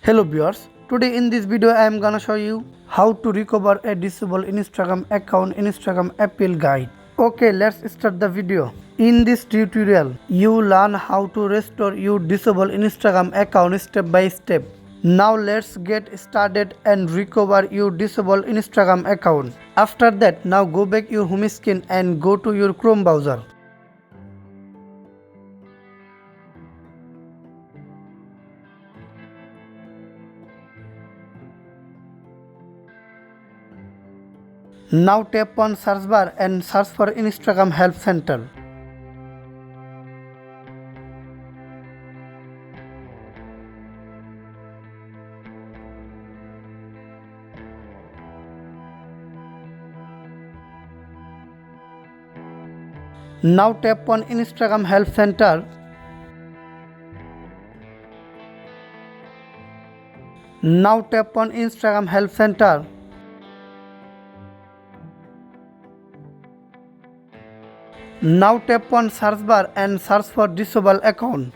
Hello viewers, today in this video I am gonna show you how to recover a disabled Instagram account Instagram Apple guide. Okay, let's start the video. In this tutorial, you learn how to restore your disabled Instagram account step by step. Now let's get started and recover your disabled Instagram account. After that, now go back your home screen and go to your Chrome browser. Now tap on search bar and search for Instagram Help Center. Now tap on Instagram Help Center. Now tap on Instagram Help Center. Now tap on search bar and search for disabled account.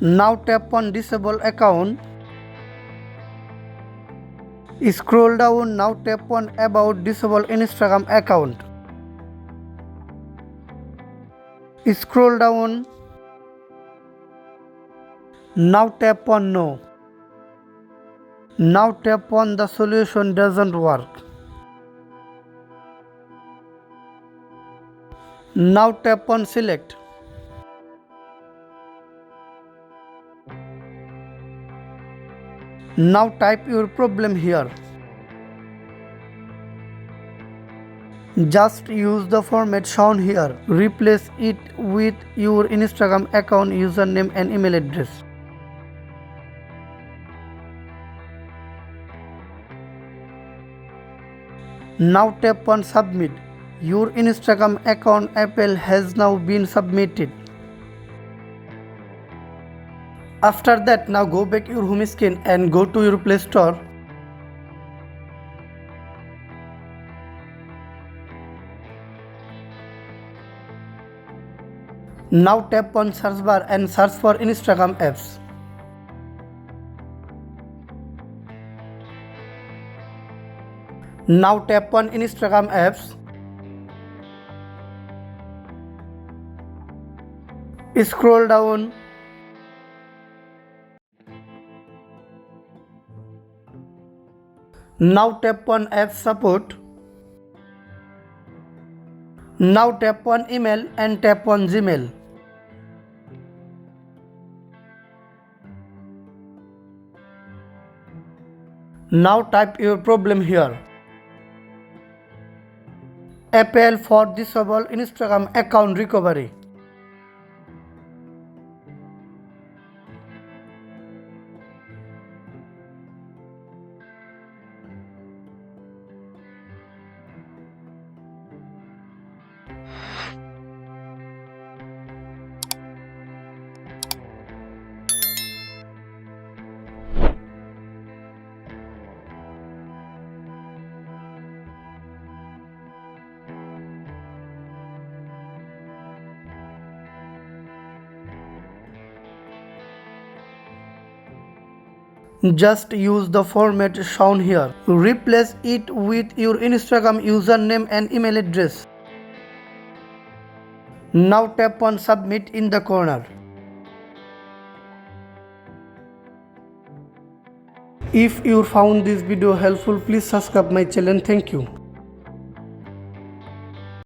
Now tap on disable account. Scroll down, now tap on about disable Instagram account. Scroll down. Now tap on no. Now tap on the solution doesn't work. Now tap on select. Now type your problem here. Just use the format shown here. Replace it with your Instagram account username and email address. Now tap on submit. Your Instagram account Apple has now been submitted. After that, now go back your home screen and go to your Play Store. Now tap on search bar and search for Instagram apps. Now tap on Instagram apps. Scroll down. Now tap on app support. Now tap on email and tap on Gmail. Now type your problem here. Apple for disable Instagram account recovery. Just use the format shown here. Replace it with your Instagram username and email address. Now tap on submit in the corner. If you found this video helpful, please subscribe my channel. Thank you.